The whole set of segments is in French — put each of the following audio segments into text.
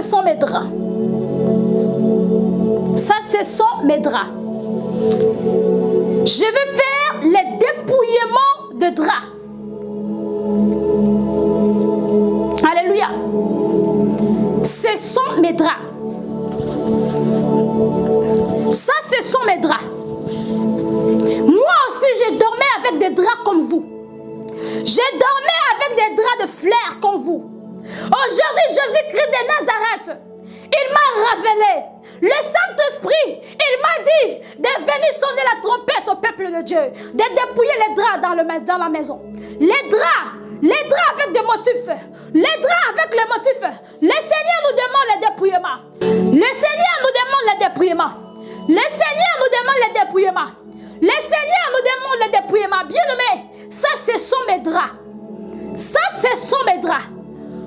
ce sont mes draps. Ça, ce sont mes draps. Je vais faire les dépouillements de draps. Alléluia. Ce sont mes draps. Ça, ce sont mes draps. Moi aussi, je dormais avec des draps comme vous. Je dormais avec des draps de fleurs comme vous. Aujourd'hui, Jésus-Christ de Nazareth, il m'a révélé. Le Saint-Esprit, il m'a dit de venir sonner la trompette au peuple de Dieu, de dépouiller les draps dans la maison. Les draps avec des motifs, les draps avec les motifs. Le Seigneur nous demande le dépouillement. Le Seigneur nous demande le dépouillement. Le Seigneur nous demande le dépouillement. Le Seigneur nous demande le dépouillement. Bien-aimé, ça, ce sont mes draps. Ça, ce sont mes draps.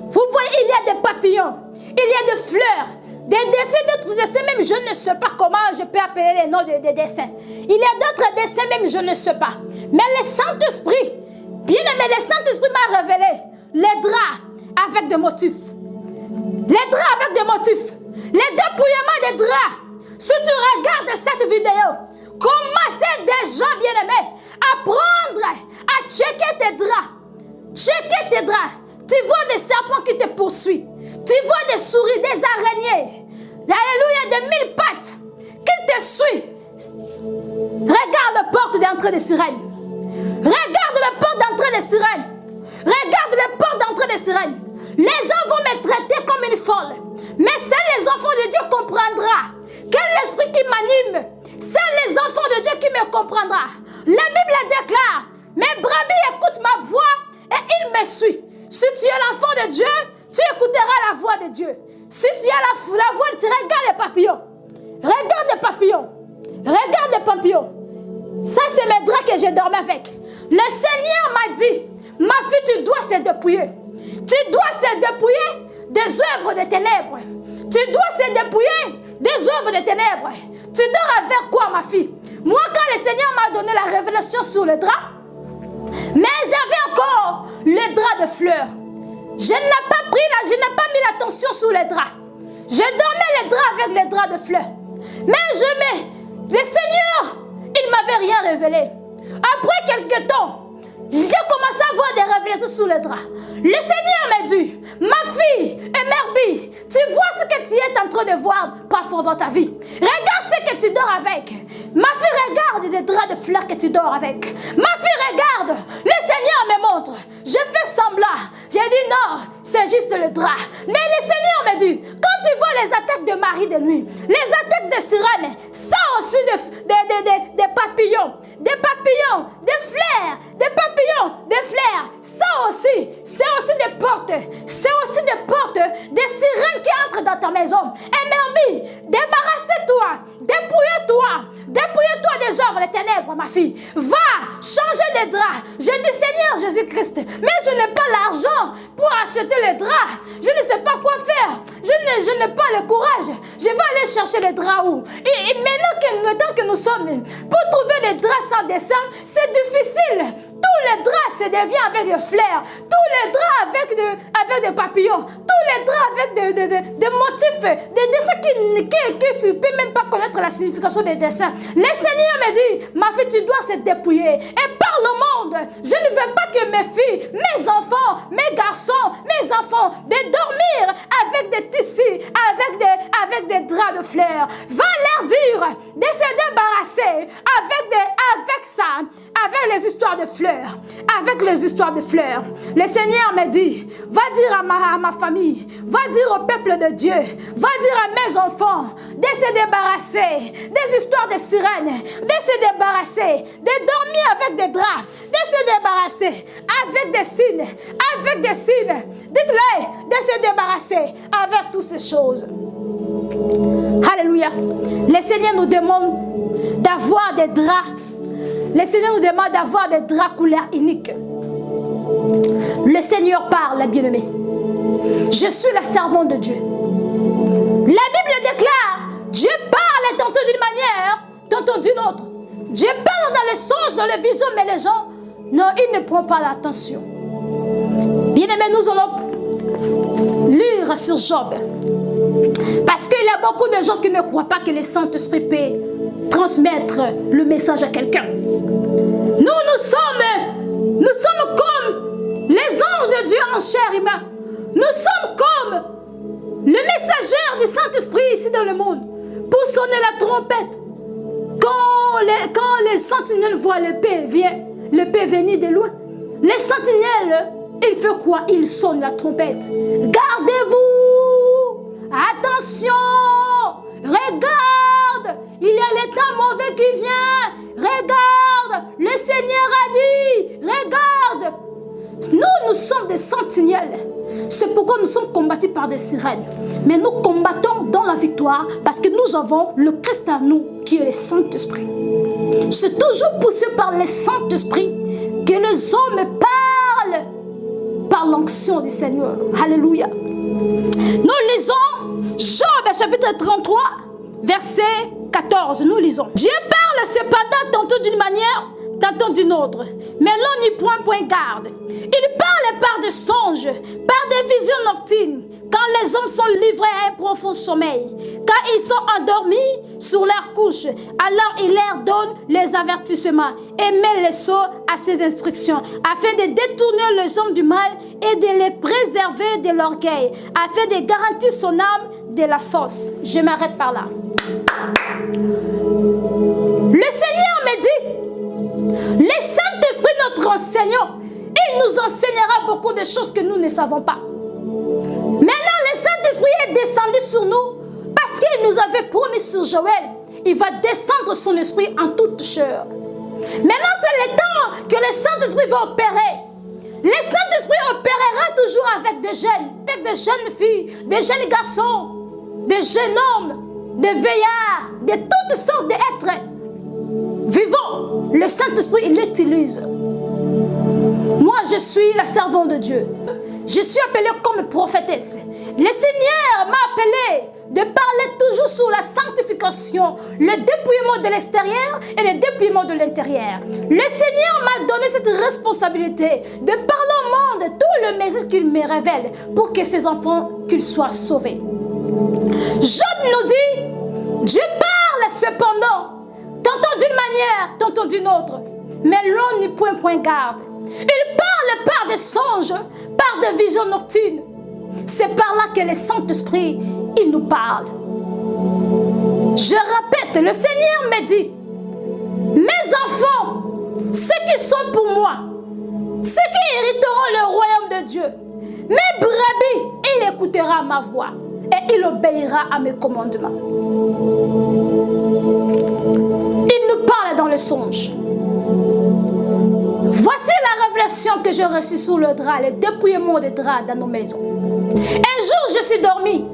Vous voyez, il y a des papillons, il y a des fleurs, des dessins, d'autres dessins, même je ne sais pas comment je peux appeler les noms des dessins. Il y a d'autres dessins, même je ne sais pas. Mais le Saint-Esprit, bien-aimé, le Saint-Esprit m'a révélé les draps avec des motifs. Les draps avec des motifs. Les dépouillements des draps. Si tu regardes cette vidéo, commencez déjà, bien-aimé, à prendre, à checker tes draps. Checker tes draps. Tu vois des serpents qui te poursuivent. Tu vois des souris, des araignées. Alléluia, des 1000 pattes qui te suivent. Regarde la porte d'entrée des sirènes. Regarde la porte d'entrée des sirènes. Regarde la porte d'entrée des sirènes. Les gens vont me traiter comme une folle. Mais c'est les enfants de Dieu comprendra. Quel esprit qui m'anime. C'est les enfants de Dieu qui me comprendra. La Bible déclare, mes brebis écoutent ma voix et ils me suivent. Si tu es l'enfant de Dieu, tu écouteras la voix de Dieu. Si tu as la voix de Dieu, regarde les papillons. Regarde les papillons. Regarde les papillons. Ça, c'est mes draps que j'ai dormi avec. Le Seigneur m'a dit, ma fille, tu dois se dépouiller. Tu dois se dépouiller des œuvres de ténèbres. Tu dois se dépouiller des œuvres de ténèbres. Tu dors avec quoi, ma fille? Moi, quand le Seigneur m'a donné la révélation sur le drap, mais j'avais encore le drap de fleurs. Je n'ai pas mis l'attention sur les draps. Je dormais les draps avec les draps de fleurs. Mais le Seigneur, il ne m'avait rien révélé. Après quelques temps, j'ai commencé à voir des révélations sur les draps. Le Seigneur m'a dit, ma fille et Merbi, tu vois ce que tu es en train de voir parfois dans ta vie. Regarde ce que tu dors avec. Ma fille, regarde les draps de fleurs que tu dors avec. Ma fille, regarde. Le Seigneur me montre. Je fais semblant. J'ai dit non, c'est juste le drap. Mais le Seigneur me dit, quand tu vois les attaques de Marie de nuit, les attaques de sirènes, ça aussi des papillons, des fleurs, des papillons, des fleurs, ça aussi, c'est aussi des portes, c'est aussi des portes, des sirènes qui entrent dans ta maison. Et Merbi, débarrassez-toi, dépouillez-toi des œuvres des ténèbres, ma fille. Va changer des draps. Je dis Seigneur Jésus-Christ, mais je n'ai pas l'argent pour acheter les draps. Je ne sais pas quoi faire. Je n'ai pas le courage. Je vais aller chercher les draps où? Et maintenant que le temps que nous sommes, pour trouver les draps sans dessin, c'est difficile. Tous les draps se deviennent avec des fleurs. Tous les draps avec des papillons. Tous les draps avec des motifs, des dessins que tu ne peux même pas connaître la signification des dessins. Le Seigneur me dit, ma fille, tu dois se dépouiller. Et par le monde, je ne veux pas que mes filles, mes enfants, mes garçons, mes enfants, de dormir avec des tissus, avec des draps de fleurs. Va leur dire de se débarrasser avec ça, avec les histoires de fleurs. Avec les histoires de fleurs. Le Seigneur me dit, va dire à ma famille, va dire au peuple de Dieu, va dire à mes enfants de se débarrasser des histoires de sirènes, de se débarrasser, de dormir avec des draps, de se débarrasser avec des signes. Dites-les de se débarrasser avec toutes ces choses. Alléluia. Le Seigneur nous demande d'avoir des draps. Le Seigneur nous demande d'avoir des draps couleurs uniques. Le Seigneur parle, bien-aimé. Je suis la servante de Dieu. La Bible déclare, Dieu parle tantôt d'une manière, tantôt d'une autre. Dieu parle dans les songes, dans les visions, mais les gens, non, ils ne prennent pas l'attention. Bien-aimé, nous allons lire sur Job. Parce qu'il y a beaucoup de gens qui ne croient pas que le Saint-Esprit peut transmettre le message à quelqu'un. Nous sommes comme les anges de Dieu en chair humaine. Nous sommes comme le messager du Saint-Esprit ici dans le monde. Pour sonner la trompette. Quand les sentinelles voient l'épée venir de loin. Les sentinelles, il fait quoi? Il sonne la trompette. Gardez-vous! Attention! Regarde! Il y a l'état mauvais qui vient! Regarde! Le Seigneur a dit! Regarde! Nous sommes des sentinelles. C'est pourquoi nous sommes combattus par des sirènes. Mais nous combattons dans la victoire parce que nous avons le Christ en nous qui est le Saint-Esprit. C'est toujours poussé par le Saint-Esprit que les hommes parlent par l'onction du Seigneur. Alléluia. Nous lisons Job chapitre 33, verset 14. Nous lisons. Dieu parle cependant tantôt d'une manière, tantôt d'une autre. Mais l'on n'y point garde. Il parle par des songes, par des visions nocturnes, quand les hommes sont livrés à un profond sommeil, quand ils sont endormis sur leur couche, alors il leur donne les avertissements et met les sceaux à ses instructions, afin de détourner les hommes du mal et de les préserver de l'orgueil, afin de garantir son âme de la force. Je m'arrête par là. Le Seigneur me dit, le Saint-Esprit, notre enseignant, il nous enseignera beaucoup de choses que nous ne savons pas. Maintenant, le Saint-Esprit est descendu sur nous parce qu'il nous avait promis sur Joël. Il va descendre son esprit en toute chair. Maintenant, c'est le temps que le Saint-Esprit va opérer. Le Saint-Esprit opérera toujours avec des jeunes filles, des jeunes garçons, des jeunes hommes, des veillards, de toutes sortes d'êtres vivants. Le Saint-Esprit, il l'utilise. Moi, je suis la servante de Dieu. Je suis appelée comme prophétesse. Le Seigneur m'a appelée de parler toujours sur la sanctification, le dépouillement de l'extérieur et le dépouillement de l'intérieur. Le Seigneur m'a donné cette responsabilité de parler au monde tout le message qu'il me révèle pour que ses enfants qu'ils soient sauvés. Job nous dit, Dieu parle cependant, tantôt d'une manière, tantôt d'une autre, mais l'on n'y point garde. Il parle par des songes, par des visions nocturnes. C'est par là que le Saint-Esprit, il nous parle. Je répète, le Seigneur me dit, mes enfants, ceux qui sont pour moi, ceux qui hériteront le royaume de Dieu, mes brebis, il écoutera ma voix et il obéira à mes commandements. Il nous parle dans le songe. Voici la révélation que j'ai reçue sous le drap, le dépouillement des draps dans nos maisons. Un jour, je suis dormie.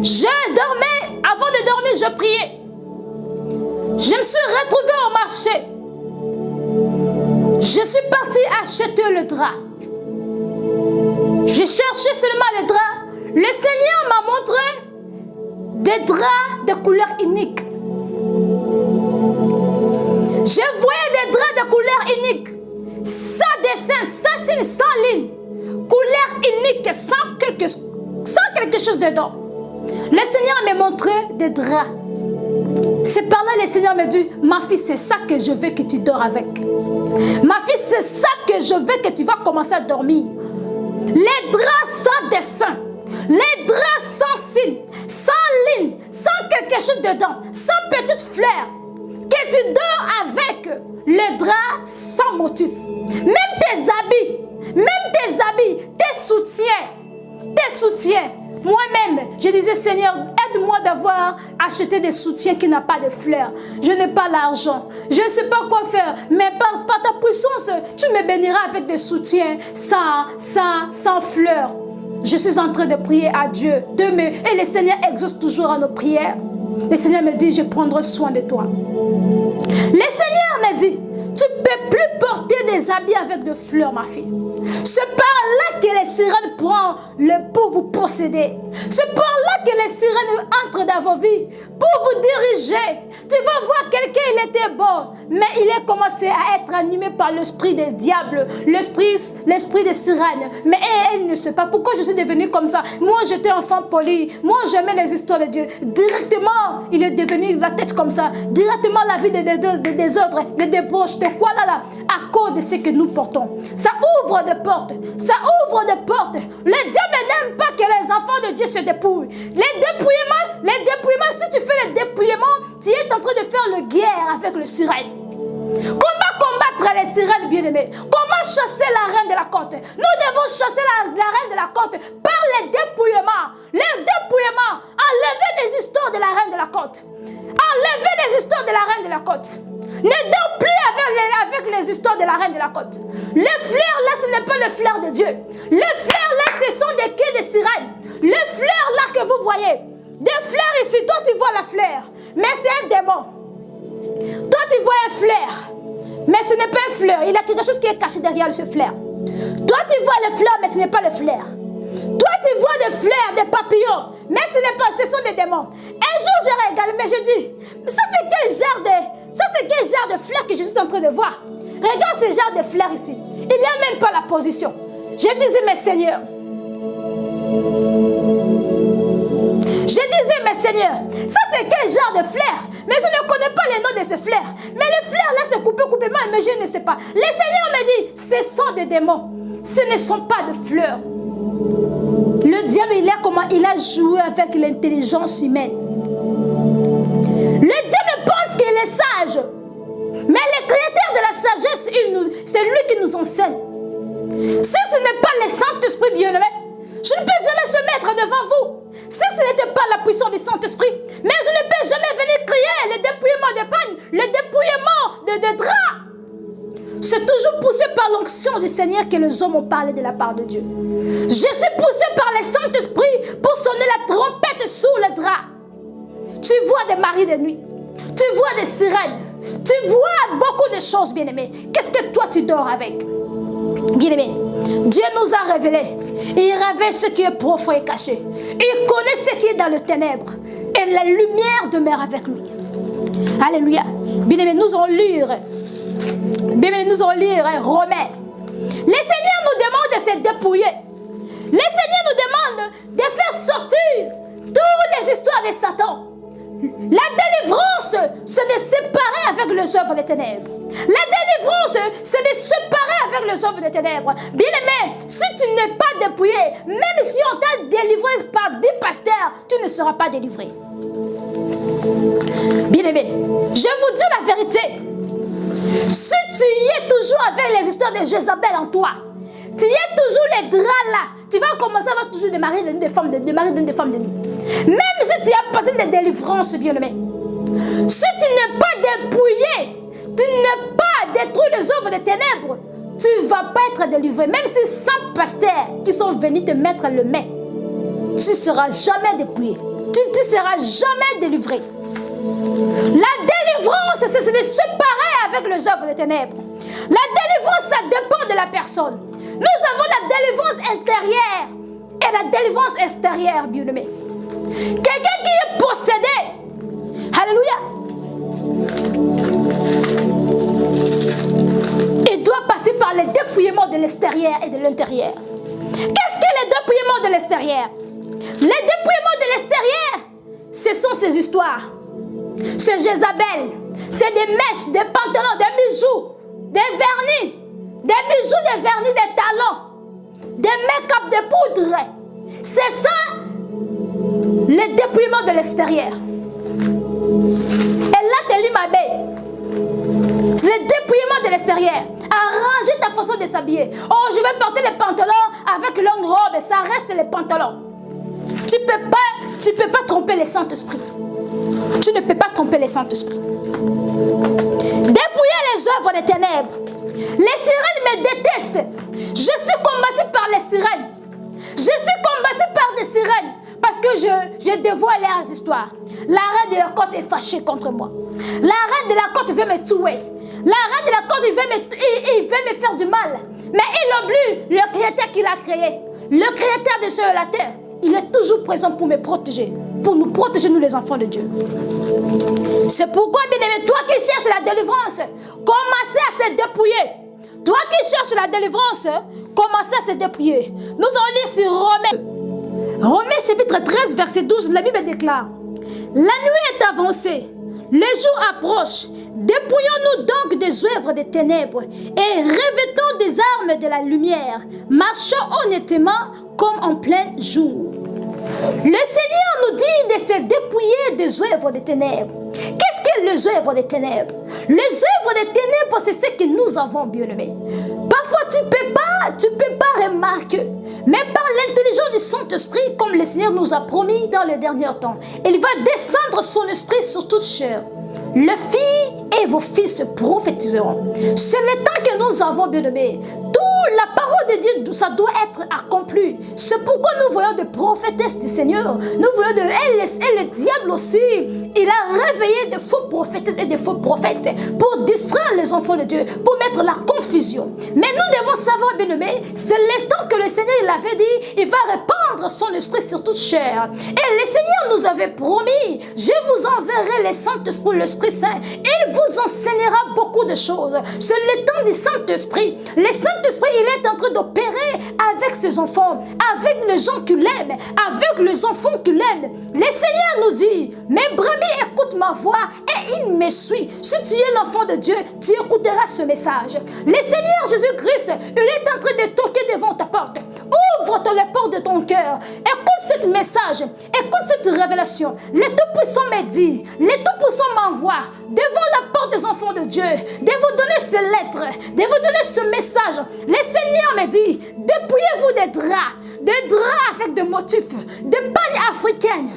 Je dormais, avant de dormir, je priais. Je me suis retrouvée au marché. Je suis partie acheter le drap. J'ai cherché seulement le drap. Le Seigneur m'a montré des draps de couleur unique. Je voyais des draps de couleur unique. Sans dessin, sans signe, sans ligne. Couleur unique, sans quelque chose dedans. Le Seigneur m'a montré des draps. C'est par là que le Seigneur me dit, ma fille, c'est ça que je veux que tu dors avec. Ma fille, c'est ça que je veux que tu vas commencer à dormir. Les draps sans dessin, les draps sans signe, sans ligne, sans quelque chose dedans, sans petite fleur. Que tu dors avec les draps sans motif. Même tes habits, tes soutiens. Moi-même, je disais, Seigneur, aide-moi d'avoir acheté des soutiens qui n'ont pas de fleurs. Je n'ai pas l'argent. Je ne sais pas quoi faire. Mais par ta puissance, tu me béniras avec des soutiens sans fleurs. Je suis en train de prier à Dieu. Et le Seigneur exauce toujours à nos prières. Le Seigneur me dit, je prendrai soin de toi. Le Seigneur me dit, tu ne peux plus porter des habits avec de fleurs, ma fille. C'est par là que les sirènes prennent pour vous posséder. C'est par là que les sirènes entrent dans vos vies pour vous diriger. Tu vas voir quelqu'un, il était bon, mais il a commencé à être animé par l'esprit des diables, l'esprit des sirènes. Mais elle ne sait pas pourquoi je suis devenue comme ça. Moi, j'étais enfant poli. Moi, j'aimais les histoires de Dieu. Directement, il est devenu la tête comme ça. Directement, la vie des désordres, des débauches, de quoi là, à cause de ce que nous portons. Ça ouvre des portes. Ça ouvre des portes. Le diable n'aime pas que les enfants de Dieu se dépouillent. Les dépouillements, si tu fais les dépouillements, tu es en train de faire la guerre avec le sirène. Comment combattre les sirènes, bien-aimés? Comment chasser la reine de la côte? Nous devons chasser la reine de la côte par les dépouillements. Les dépouillements. Enlever les histoires de la reine de la côte. Enlever les histoires de la reine de la côte. Ne dors plus avec les histoires de la reine de la côte. Les fleurs là, ce n'est pas le fleur de Dieu. Les fleurs là, ce sont des quais de sirènes. Les fleurs là que vous voyez. Des fleurs ici, toi tu vois la fleur. Mais c'est un démon. Toi tu vois un fleur. Mais ce n'est pas un fleur. Il y a quelque chose qui est caché derrière ce fleur. Toi tu vois le fleur, mais ce n'est pas le fleur. Toi tu vois des fleurs, des papillons. Mais ce sont des démons. Un jour je regarde, mais je dis, ça c'est quel genre de fleurs que je suis en train de voir? Regarde ce genre de fleurs ici. Il n'y a même pas la position. Je disais, mes seigneurs. Ça c'est quel genre de fleurs? Mais je ne connais pas les noms de ces fleurs. Mais les fleurs là c'est coupé, mais je ne sais pas. Le Seigneur me dit, ce sont des démons. Ce ne sont pas de fleurs. Le diable, il a joué avec l'intelligence humaine. Le diable pense qu'il est sage. Mais le créateur de la sagesse, c'est lui qui nous enseigne. Si ce n'est pas le Saint-Esprit bien-aimé, je ne peux jamais se mettre devant vous. Si ce n'était pas la puissance du Saint-Esprit, mais je ne peux jamais venir crier le dépouillement de pagne, le dépouillement de draps. C'est toujours poussé par l'onction du Seigneur que les hommes ont parlé de la part de Dieu. Je suis poussé par le Saint-Esprit pour sonner la trompette sous le drap. Tu vois des maris de nuit, tu vois des sirènes, tu vois beaucoup de choses, bien-aimés. Qu'est-ce que toi tu dors avec? Bien-aimé, Dieu nous a révélé. Il révèle ce qui est profond et caché. Il connaît ce qui est dans le ténèbre. Et la lumière demeure avec lui. Alléluia. Bien-aimé, nous allons lire. Bien-aimé, nous allons lire Romains. Le Seigneur nous demande de se dépouiller. Le Seigneur nous demande de faire sortir toutes les histoires de Satan. La délivrance, c'est de séparer avec les œuvres des ténèbres. La délivrance, c'est de séparer avec les œuvres des ténèbres. Bien-aimé, si tu n'es pas dépouillé, même si on t'a délivré par 10 pasteurs, tu ne seras pas délivré. Bien-aimé, je vous dis la vérité. Si tu y es toujours avec les histoires de Jézabel en toi, tu y es toujours les draps là, tu vas commencer à avoir toujours des maris des femmes de nuit. Même si tu as passé des délivrances, bien-aimé, si tu n'es pas dépouillé, tu n'es pas détruit les œuvres des ténèbres, tu ne vas pas être délivré. Même si 100 pasteurs qui sont venus te mettre le main, tu ne seras jamais dépouillé. Tu ne seras jamais délivré. La délivrance, c'est de se séparer avec les œuvres des ténèbres. La délivrance, ça dépend de la personne. Nous avons la délivrance intérieure et la délivrance extérieure, bien-aimé. Quelqu'un qui est possédé, alléluia, il doit passer par le dépouillement de l'extérieur et de l'intérieur. Qu'est-ce que le dépouillement de l'extérieur? Le dépouillement de l'extérieur, ce sont ces histoires. C'est Jézabel, c'est des mèches, des pantalons, des bijoux, des vernis, des vernis, des talons, des make-up, des poudres. C'est ça, le dépouillement de l'extérieur. Et là, tu lis ma baie. C'est le dépouillement de l'extérieur. Arranger ta façon de s'habiller. Oh, je vais porter les pantalons avec longue robe. Ça reste les pantalons. Tu ne peux pas tromper le Saint-Esprit. Tu ne peux pas tromper le Saint-Esprit. Dépouiller les œuvres des ténèbres. Les sirènes me détestent. Je suis combattu par les sirènes. Je suis combattu par des sirènes. Parce que je dévoile leurs histoires. La reine de la côte est fâchée contre moi. La reine de la côte veut me tuer. La reine de la côte, il veut me faire du mal. Mais il oublie le Créateur qui l'a créé. Le Créateur des cieux et de la terre. Il est toujours présent pour me protéger. Pour nous protéger, nous les enfants de Dieu. C'est pourquoi, bien-aimé, toi qui cherches la délivrance, commencez à se dépouiller. Toi qui cherches la délivrance, commencez à se dépouiller. Nous allons lire sur Romains chapitre 13, verset 12. La Bible déclare: la nuit est avancée, les jours approchent. Dépouillons-nous donc des œuvres des ténèbres et revêtons des armes de la lumière. Marchons honnêtement comme en plein jour. Le Seigneur nous dit de se dépouiller des œuvres des ténèbres. Qu'est-ce que les œuvres des ténèbres? Les œuvres des ténèbres, c'est ce que nous avons, bien-aimés. Parfois, tu peux pas remarquer. Mais par l'intelligence du Saint-Esprit, comme le Seigneur nous a promis dans les derniers temps, il va descendre son esprit sur toute chair. Les filles et vos fils prophétiseront. C'est le temps que nous avons, bien-aimés. La parole de Dieu, ça doit être accompli. C'est pourquoi nous voyons des prophétesses du Seigneur. Nous voyons et le diable aussi. Il a réveillé de faux prophétesses et de faux prophètes pour distraire les enfants de Dieu, pour mettre la confusion. Mais nous devons savoir, bien-aimés, c'est le temps que le Seigneur il avait dit, il va répandre son esprit sur toute chair. Et le Seigneur nous avait promis, je vous enverrai le Saint-Esprit, l'Esprit Saint. Il vous enseignera beaucoup de choses. C'est le temps du Saint-Esprit. Le Saint-Esprit, il est en train d'opérer avec ses enfants, avec les gens qu'il aime, avec les enfants qu'il aime. Le Seigneur nous dit, mes brebis écoutent ma voix et ils me suivent. Si tu es l'enfant de Dieu, tu écouteras ce message. Le Seigneur Jésus-Christ, il est en train de toquer devant ta porte. Ouvre les portes de ton cœur. Écoute ce message. Écoute cette révélation. Le Tout-Puissant me dit, le Tout-Puissant m'envoie devant la porte des enfants de Dieu, de vous donner ces lettres, de vous donner ce message. Le Seigneur me dit, dépouillez-vous des draps avec des motifs, des pagnes africaines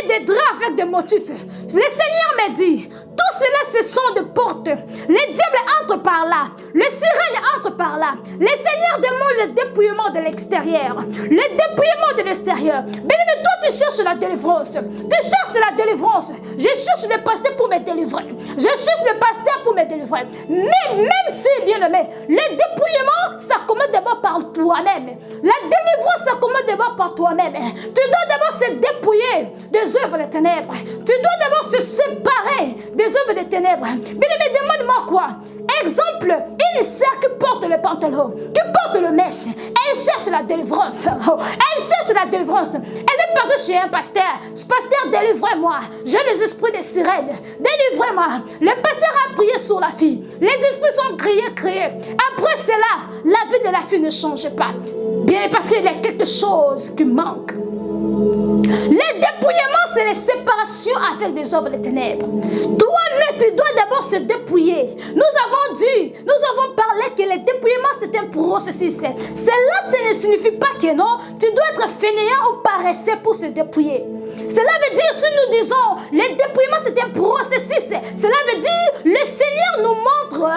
et des draps avec des motifs. Le Seigneur me dit, tout cela, ce sont des portes. Les diables entrent par là. Les sirènes entrent par là. Le Seigneur demande le dépouillement de l'extérieur. Le dépouillement de l'extérieur. Bien-aimé, toi, tu cherches la délivrance. Tu cherches la délivrance. Je cherche le pasteur pour me délivrer. Je cherche le pasteur pour me délivrer. Mais même si, bien-aimé, le dépouillement, ça commence d'abord par toi-même. La délivrance, ça commence d'abord par toi-même. Tu dois d'abord se dépouiller des œuvres des ténèbres. Tu dois d'abord se séparer des œuvres des ténèbres. Bien-aimé, demande-moi quoi? Exemple, une sœur qui porte le pantalon, qui porte le mèche, elle cherche la délivrance. Elle cherche la délivrance. Elle est partie chez un pasteur. Pasteur, délivrez-moi. J'ai les esprits des sirènes. Délivrez-moi. Le pasteur a prié sur la fille. Les esprits sont criés. Après cela, la vie de la fille ne change pas. Bien, parce qu'il y a quelque chose qui manque. Le dépouillement, c'est la séparation avec des œuvres des ténèbres. Toi-même, tu dois d'abord se dépouiller. Nous avons parlé que le dépouillement, c'est un processus. Cela, ça ne signifie pas que non, tu dois être fainéant ou paresseux pour se dépouiller. Cela veut dire, si nous disons, le dépouillement, c'est un processus. Cela veut dire, le Seigneur nous montre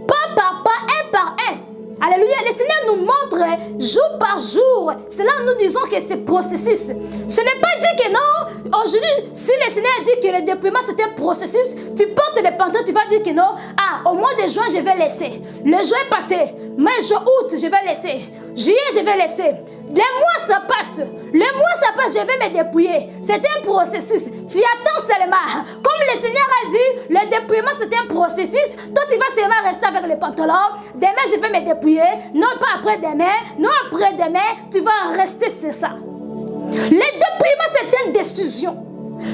pas par pas, un par un. Alléluia, le Seigneur nous montre jour par jour. C'est là nous disons que c'est processus. Ce n'est pas dit que non. Aujourd'hui, si le Seigneur dit que le dépouillement c'est un processus, tu portes les pantalons, tu vas dire que non. Ah, au mois de juin, je vais laisser. Le juin est passé. Mai, juin, août, je vais laisser. Juillet, je vais laisser. Les mois, ça passe. Les mois, ça passe, je vais me dépouiller. C'est un processus. Tu attends seulement. Comme le Seigneur a dit, le dépouillement, c'est un processus. Toi, tu vas seulement rester avec les pantalons. Demain, je vais me dépouiller. Non, pas après-demain. Non, après-demain. Tu vas rester, c'est ça. Le dépouillement, c'est une décision.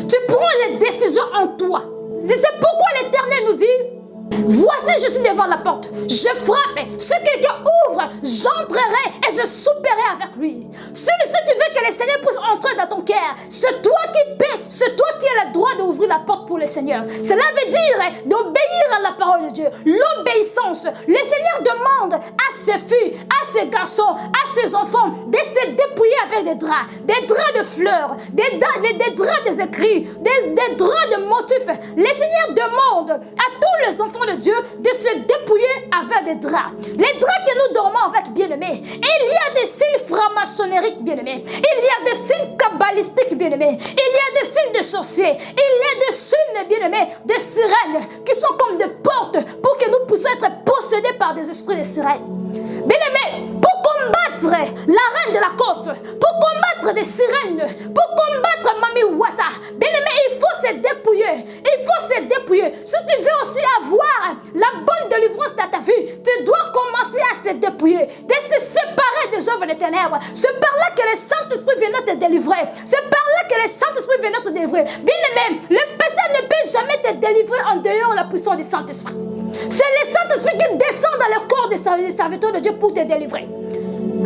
Tu prends les décisions en toi. C'est pourquoi l'Éternel nous dit, voici, je suis devant la porte. Je frappe. Si quelqu'un ouvre, j'entrerai et je souperai avec lui. Si tu veux que le Seigneur puisse entrer dans ton cœur, c'est toi qui paies. C'est toi qui as le droit d'ouvrir la porte pour le Seigneur. Cela veut dire d'obéir à la parole de Dieu. L'obéissance. Le Seigneur demande à ses filles, à ses garçons, à ses enfants de se dépouiller avec des draps de fleurs, des draps des écrits, des draps de motifs. Le Seigneur demande à tous les enfants de Dieu de se dépouiller avec des draps. Les draps que nous dormons avec, bien-aimés. Il y a des signes franc-maçonniques, bien-aimés. Il y a des signes kabbalistiques, bien-aimés. Il y a des signes de sorciers. Il est dessus, mes bien-aimés, des sirènes qui sont comme des portes pour que nous puissions être possédés par des esprits de sirènes. Bien-aimés, pour combattre la reine de la côte, pour combattre des sirènes, pour combattre Mami Wata, bien-aimé, il faut se dépouiller. Il faut se dépouiller. Si tu veux aussi avoir la bonne délivrance dans ta vie, tu dois commencer à se dépouiller, de se séparer des œuvres des ténèbres. C'est par là que le Saint-Esprit vient te délivrer. C'est par là que le Saint-Esprit vient te délivrer. Bien-aimé, le péché ne peut jamais te délivrer en dehors de la puissance du Saint-Esprit. C'est le Saint-Esprit qui descend dans le corps des serviteurs de Dieu pour te délivrer.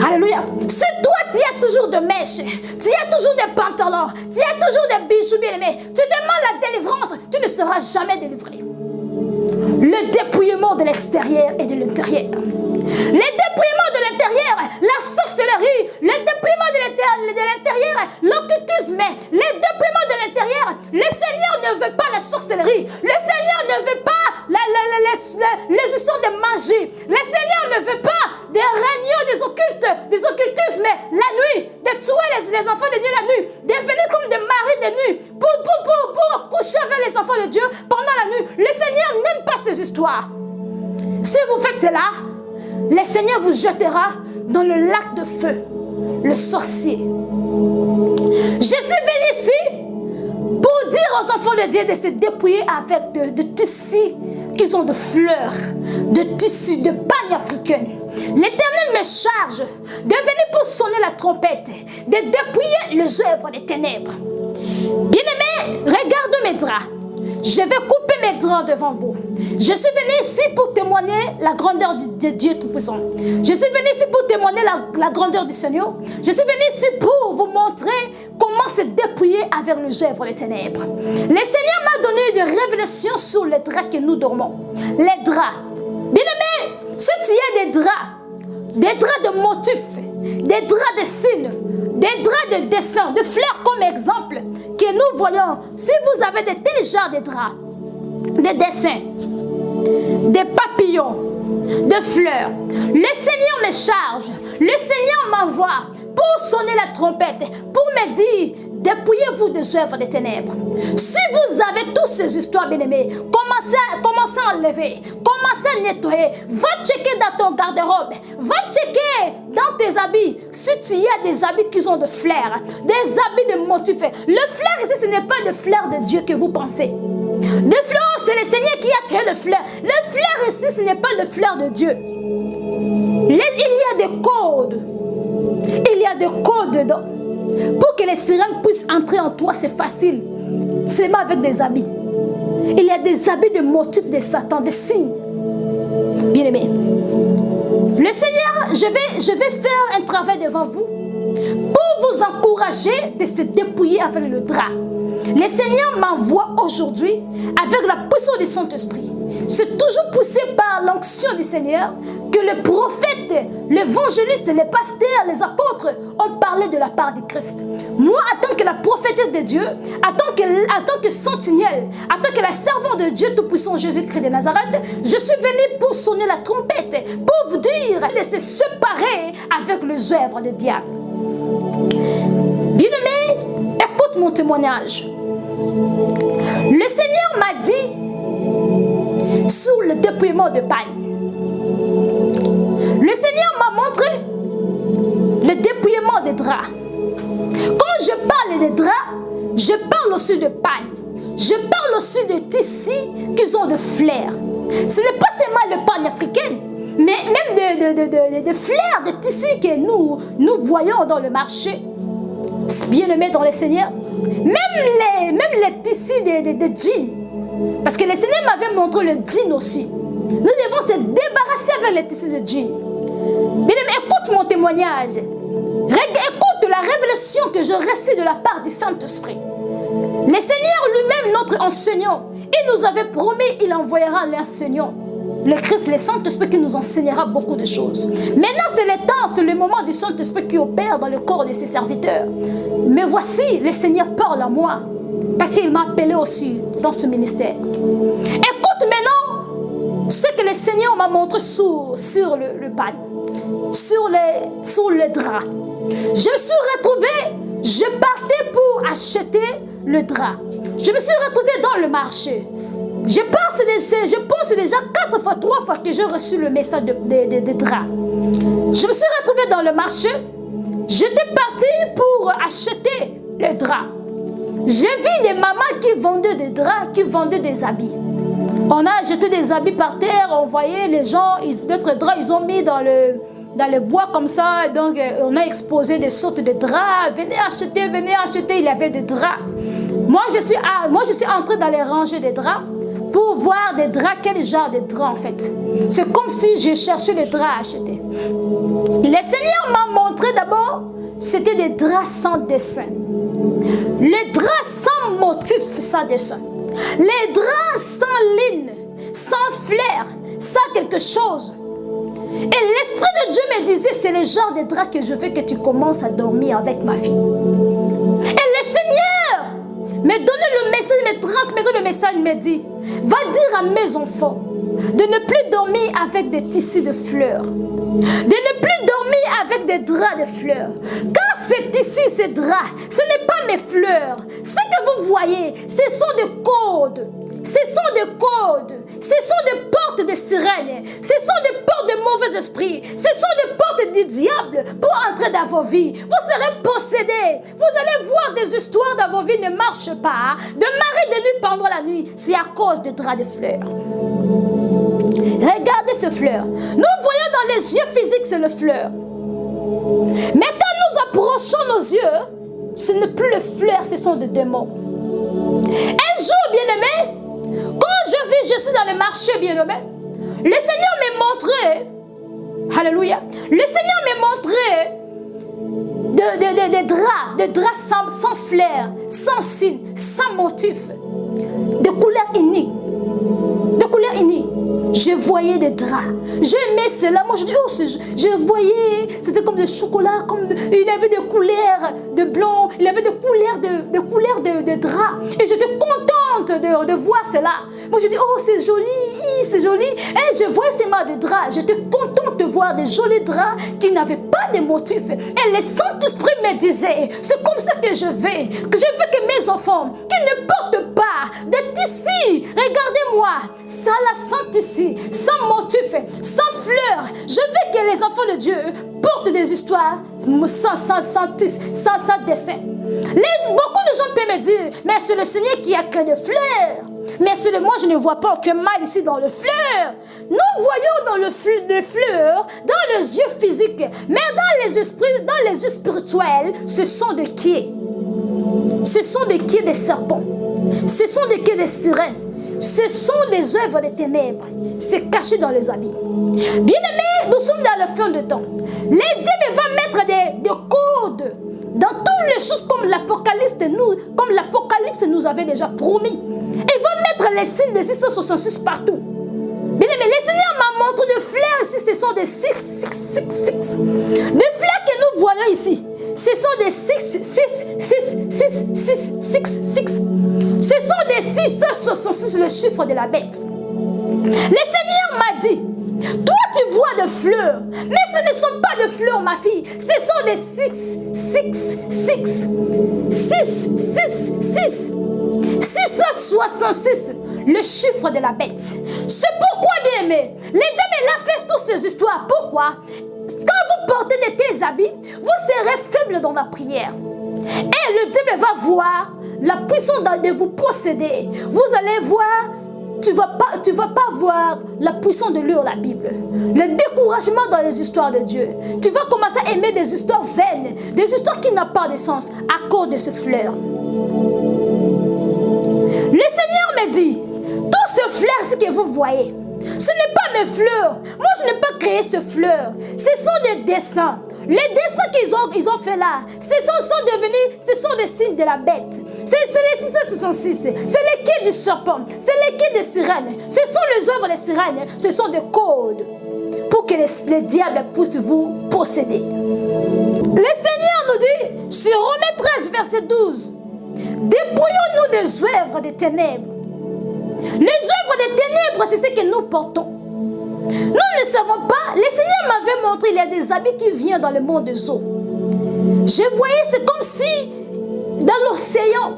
Alléluia. Si toi, tu as toujours de mèches, tu as toujours des pantalons, tu as toujours des bijoux bien-aimés, tu demandes la délivrance, tu ne seras jamais délivré. Le dépouillement de l'extérieur et de l'intérieur. Le dépouillement de l'intérieur, la sorcellerie, le dépouillement de l'intérieur, l'occultisme, le dépouillement de l'intérieur. Le Seigneur ne veut pas la sorcellerie. Le Seigneur ne veut pas les histoires de magie. Le Seigneur ne veut pas des réunions des occultismes la nuit, de tuer les enfants de Dieu la nuit, de venir comme des maris de nuit pour coucher avec les enfants de Dieu pendant la nuit. Le Seigneur n'aime pas ces histoires. Si vous faites cela, le Seigneur vous jettera dans le lac de feu, le sorcier. Je suis venu ici pour dire aux enfants de Dieu de se dépouiller avec de tissus qui sont de fleurs, de tissus, de pagnes africaines. L'Éternel me charge de venir pour sonner la trompette, de dépouiller les œuvres des ténèbres. Bien-aimés, regardez mes draps. Je vais couper mes draps devant vous. Je suis venu ici pour témoigner la grandeur de Dieu Tout-Puissant. Je suis venu ici pour témoigner la grandeur du Seigneur. Je suis venu ici pour vous montrer comment se dépouiller avec les œuvres des ténèbres. Le Seigneur m'a donné des révélations sur les draps que nous dormons. Les draps. Bien-aimés, si tu as des draps de motifs, des draps de signes, des draps de dessins, de fleurs comme exemple que nous voyons. Si vous avez des tels genres de draps, des dessins, des papillons, de fleurs, le Seigneur me charge, le Seigneur m'envoie pour sonner la trompette, pour me dire, dépouillez-vous des œuvres des ténèbres. Si vous avez toutes ces histoires, bien-aimés, commencez à enlever, commencez à nettoyer. Va checker dans ton garde-robe, va checker dans tes habits. Si tu as des habits qui ont de fleurs, des habits de motifs. Le fleur ici, ce n'est pas de fleurs de Dieu que vous pensez. De fleurs, c'est le Seigneur qui a créé le fleur. Le fleur ici, ce n'est pas le fleur de Dieu. Il y a des codes. Il y a des codes dedans. Pour que les sirènes puissent entrer en toi, c'est facile. Seulement avec des habits. Il y a des habits de motifs de Satan, des signes. Bien-aimés. Le Seigneur, je vais faire un travail devant vous pour vous encourager de se dépouiller avec le drap. Le Seigneur m'envoie aujourd'hui avec la puissance du Saint-Esprit. C'est toujours poussé par l'onction du Seigneur que le prophète, l'évangéliste, les pasteurs, les apôtres ont parlé de la part du Christ. Moi, en tant que la prophétesse de Dieu, en tant que sentinelle, en tant que la servante de Dieu Tout-Puissant Jésus-Christ de Nazareth, je suis venue pour sonner la trompette, pour vous dire de se séparer avec les œuvres du diable. Bien-aimé, écoute mon témoignage. Le Seigneur m'a dit sur le dépouillement de paille. Le Seigneur m'a montré le dépouillement des draps. Quand je parle des draps, je parle aussi de paille. Je parle aussi de tissus qui ont de fleurs. Ce n'est pas seulement le pagne africain, mais même de fleurs, de tissus que nous voyons dans le marché. Bien-aimés dans le Seigneur. Même les tissus de jeans. Parce que le Seigneur m'avait montré le jean aussi. Nous devons se débarrasser avec les tissus de jean. Bien-aimé, écoute mon témoignage. Écoute la révélation que je récite de la part du Saint-Esprit. Le Seigneur lui-même, notre enseignant, il nous avait promis, il envoyera l'enseignant. Le Christ, le Saint-Esprit qui nous enseignera beaucoup de choses. Maintenant, c'est le temps, c'est le moment du Saint-Esprit qui opère dans le corps de ses serviteurs. Mais voici, le Seigneur parle à moi. Parce qu'il m'a appelé aussi dans ce ministère. Écoute maintenant ce que le Seigneur m'a montré sur le pan, sur le drap. Je me suis retrouvée je partais pour acheter le drap. Je me suis retrouvée dans le marché. Je pense déjà 4 fois, 3 fois que j'ai reçu le message de drap. Je me suis retrouvée dans le marché. J'étais partie pour acheter le drap. J'ai vu des mamans qui vendaient des draps, qui vendaient des habits. On a jeté des habits par terre, on voyait les gens, d'autres draps, ils ont mis dans le bois comme ça. Donc, on a exposé des sortes de draps. Venez acheter, il y avait des draps. Moi, je suis entrée dans les rangées des draps pour voir des draps, quel genre de draps en fait. C'est comme si je cherchais les draps à acheter. Le Seigneur m'a montré d'abord, c'était des draps sans dessin. Les draps sans motif, sans dessin. Les draps sans ligne, sans flair, sans quelque chose. Et l'Esprit de Dieu me disait, c'est le genre de draps que je veux que tu commences à dormir avec ma fille. Et le Seigneur me donnait le message, me transmettait le message, me dit, va dire à mes enfants de ne plus dormir avec des tissus de fleurs. De ne plus dormir avec des draps de fleurs. Car ces tissus, ces draps, ce n'est pas mes fleurs. Ce que vous voyez, ce sont des codes. Ce sont des codes. Ce sont des portes de sirènes. Ce sont des portes de mauvais esprits. Ce sont des portes du diable pour entrer dans vos vies. Vous serez possédés. Vous allez voir des histoires dans vos vies ne marchent pas. De marée de nuit pendant la nuit. C'est à cause de draps de fleurs. Regardez ce fleur. Nous voyons dans les yeux physiques, c'est le fleur. Mais quand nous approchons nos yeux, ce n'est plus le fleur, ce sont des démons. Un jour, bien-aimé, quand je suis dans le marché, bien-aimé, le Seigneur m'a montré, alléluia, le Seigneur m'a montré des draps sans flair, sans signe, sans motif, de couleur unique. De couleur unique. Je voyais des draps. J'aimais cela. Moi, je dis, oh, je voyais, c'était comme des chocolats, il avait des couleurs de blanc, il avait des couleurs de draps. Et j'étais contente de voir cela. Moi, je dis, oh, c'est joli, c'est joli. Et je voyais ces mains de draps. J'étais contente de voir des jolis draps qui n'avaient pas de motifs. Et le Saint-Esprit me disait, c'est comme ça que je veux que mes enfants, qui ne portent pas de tissus, regardez-moi, ça la sans tissu, sans motif, sans fleurs. Je veux que les enfants de Dieu portent des histoires sans dessin. Beaucoup de gens peuvent me dire, mais c'est le Seigneur qui a que des fleurs. Mais c'est moi, je ne vois pas aucun mal ici dans le fleur. Nous voyons dans le fleur, dans les yeux physiques, mais dans les esprits, dans les yeux spirituels, ce sont des quais. Ce sont des quais des serpents. Ce sont des quais des sirènes. Ce sont des œuvres des ténèbres. C'est caché dans les habits. Bien-aimés, nous sommes dans le fin de temps. Les dieux vont mettre des codes dans toutes les choses comme l'Apocalypse nous avait déjà promis. Et ils vont mettre les signes des 666 partout. Bien-aimés, le Seigneur m'a montré des fleurs ici. Ce sont des 666. Des fleurs que nous voyons ici. Ce sont des 666. Ce sont des 666, le chiffre de la bête. Le Seigneur m'a dit, toi tu vois des fleurs, mais ce ne sont pas des fleurs, ma fille. Ce sont des 666, le chiffre de la bête. C'est pourquoi, bien aimé, les diables là fait toutes ces histoires. Pourquoi? Quand vous portez de tels habits, vous serez faible dans la prière. Et le diable va voir la puissance de vous posséder. Vous allez voir, tu vas pas voir la puissance de lire la Bible. Le découragement dans les histoires de Dieu. Tu vas commencer à aimer des histoires vaines, des histoires qui n'ont pas de sens à cause de ce fleur. Le Seigneur me dit, tous ces fleurs que vous voyez, ce n'est pas mes fleurs. Moi, je n'ai pas créé ces fleurs. Ce sont des dessins. Les dessins qu'ils ont fait là, ce sont des signes de la bête. C'est les 666. C'est les quais du serpent. C'est les quais des sirènes. Ce sont les œuvres des sirènes. Ce sont des codes pour que les diables puissent vous posséder. Le Seigneur nous dit, sur Romains 13, verset 12, dépouillons-nous des œuvres des ténèbres. Les œuvres des ténèbres, c'est ce que nous portons. Nous ne savons pas. Le Seigneur m'avait montré, il y a des habits qui viennent dans le monde des eaux. Je voyais, c'est comme si dans l'océan,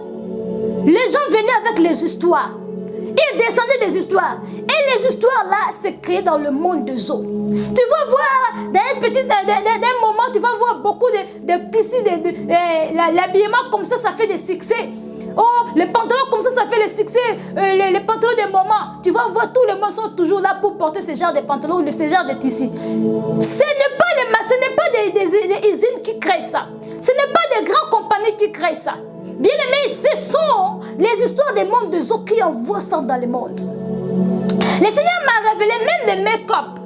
les gens venaient avec les histoires. Ils descendaient des histoires. Et les histoires là, c'est créé dans le monde des eaux. Tu vas voir, d'un moment, tu vas voir beaucoup de tissus, l'habillement comme ça fait des succès. Oh, les pantalons comme ça fait le succès. Les pantalons des moments. Tu vas voir, tous les gens sont toujours là pour porter ce genre de pantalons ou ce genre de tissus. Ce n'est pas des usines qui créent ça. Ce n'est pas des grandes compagnies qui créent ça. Bien aimé, ce sont les histoires des mondes des eaux qui envoient ça dans le monde. Le Seigneur m'a révélé même des make-up,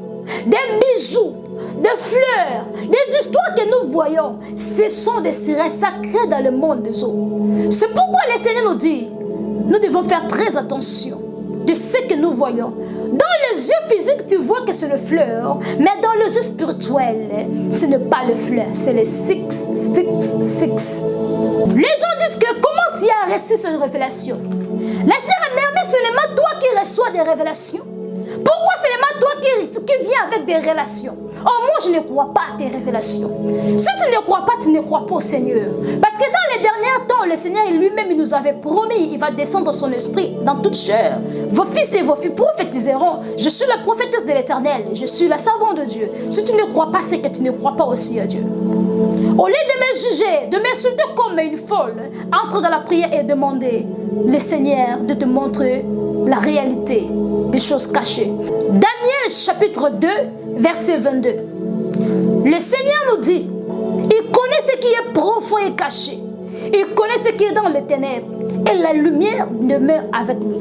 des bijoux, des fleurs, des histoires que nous voyons. Ce sont des sirènes sacrées dans le monde des eaux. C'est pourquoi le Seigneur nous dit, nous devons faire très attention de ce que nous voyons. Dans les yeux physiques, tu vois que c'est le fleur, mais dans les yeux spirituels, ce n'est pas le fleur, c'est le 666. Les gens disent que comment tu as reçu cette révélation? La sœur Merveille, c'est seulement toi qui reçois des révélations. Pourquoi c'est seulement toi qui viens avec des relations? Oh, moi je ne crois pas à tes révélations. Si tu ne crois pas, tu ne crois pas au Seigneur. Parce que dans les derniers temps, le Seigneur lui-même nous avait promis, il va descendre son esprit dans toute chair. Vos fils et vos filles prophétiseront. Je suis la prophétesse de l'Éternel. Je suis la servante de Dieu. Si tu ne crois pas, c'est que tu ne crois pas aussi à Dieu. Au lieu de me juger, de m'insulter comme une folle, entre dans la prière et demandez le Seigneur de te montrer la réalité des choses cachées. Daniel chapitre 2, verset 22. Le Seigneur nous dit, il connaît ce qui est profond et caché. Il connaît ce qui est dans les ténèbres. Et la lumière demeure avec lui.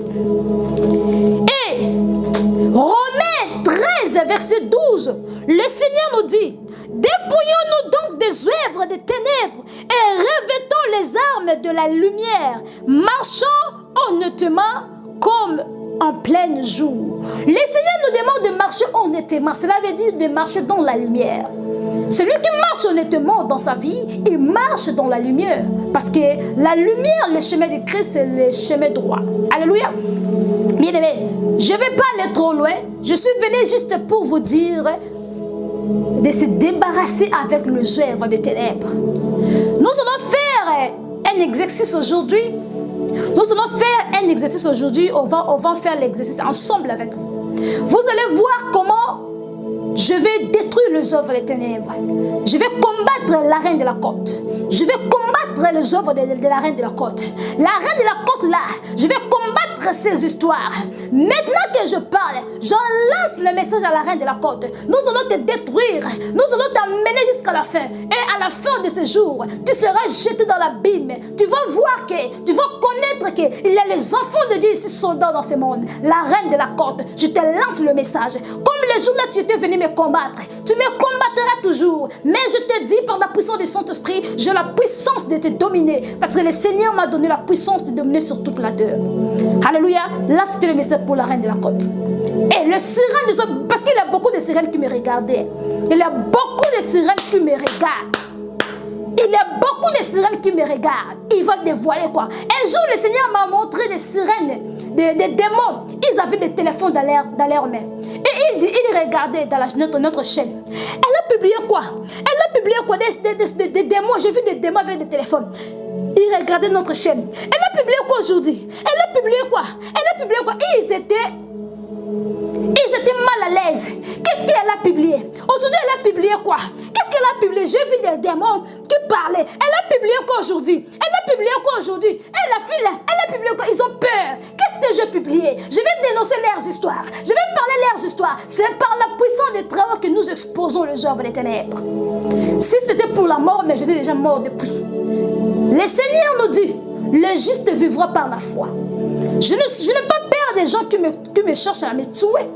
Et Romains 13, verset 12, le Seigneur nous dit, dépouillons-nous donc des œuvres des ténèbres et revêtons les armes de la lumière, marchant honnêtement comme en plein jour. Le Seigneur nous demande de marcher honnêtement. Cela veut dire de marcher dans la lumière. Celui qui marche honnêtement dans sa vie, il marche dans la lumière. Parce que la lumière, le chemin de Christ, c'est le chemin droit. Alléluia. Bien aimé, je ne vais pas aller trop loin. Je suis venu juste pour vous dire de se débarrasser avec les œuvres des ténèbres. Nous allons faire un exercice aujourd'hui. Nous allons faire un exercice aujourd'hui. On va faire l'exercice ensemble avec vous. Vous allez voir comment je vais détruire les œuvres des ténèbres. Je vais combattre la reine de la côte. Je vais combattre les œuvres de la reine de la côte. La reine de la côte là, je vais combattre ces histoires. Maintenant que je parle, j'en lance le message à la reine de la côte. Nous allons te détruire. Nous allons t'amener jusqu'à la fin. Et à la fin de ce jour, tu seras jeté dans l'abîme. Tu vas voir tu vas connaître qu'il y a les enfants de Dieu ici soldats dans ce monde. La reine de la côte, je te lance le message. Comme le jour là tu étais venu me combattre, tu me combattras toujours. Mais je te dis par la puissance du Saint-Esprit, j'ai la puissance de te dominer. Parce que le Seigneur m'a donné la puissance de dominer sur toute la terre. Alléluia. Là c'était le message pour la reine de la côte. Et le sirène des hommes, parce qu'il y a beaucoup de sirènes qui me regardaient. Il y a beaucoup de sirènes qui me regardent. Il y a beaucoup de sirènes qui me regardent. Ils vont dévoiler quoi. Un jour, le Seigneur m'a montré des sirènes, des démons. Ils avaient des téléphones dans leurs mains. Et il regardait dans notre chaîne. Elle a publié quoi? Elle a publié quoi? Des démons. J'ai vu des démons avec des téléphones. Ils regardaient notre chaîne. Elle a publié quoi aujourd'hui? Elle a publié quoi? Elle a publié quoi? Ils étaient mal à l'aise. Qu'est-ce qu'elle a publié? Aujourd'hui, elle a publié quoi? Qu'est-ce qu'elle a publié? J'ai vu des démons qui parlaient. Elle a publié quoi aujourd'hui? Elle a publié quoi aujourd'hui? Elle a publié quoi? Ils ont peur. Qu'est-ce que j'ai publié? Je vais dénoncer leurs histoires. Je vais parler leurs histoires. C'est par la puissance des travaux que nous exposons les œuvres des ténèbres. Si c'était pour la mort, mais j'étais déjà mort depuis. Le Seigneur nous dit, le juste vivra par la foi. Je n'ai pas peur des gens qui me cherchent à me tuer.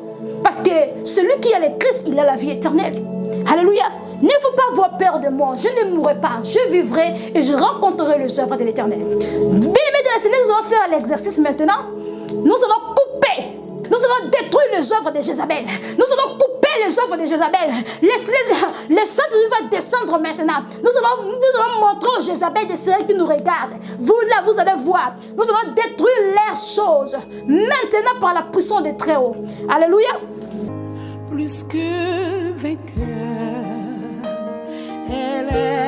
Parce que celui qui a le Christ, il a la vie éternelle. Alléluia. Ne faut pas avoir peur de moi. Je ne mourrai pas. Je vivrai et je rencontrerai les œuvres de l'Éternel. Bien-aimés de la Seigneur, nous allons faire l'exercice maintenant. Nous allons couper. Nous allons détruire les œuvres de Jézabel. Nous allons couper les œuvres de Jézabel. Le Saint-Dieu va descendre maintenant. Nous allons montrer aux Jézabel des sirènes qui nous regardent. Vous là, vous allez voir. Nous allons détruire leurs choses. Maintenant par la puissance des Très-Hauts. Alléluia. Plus que vainqueur, elle est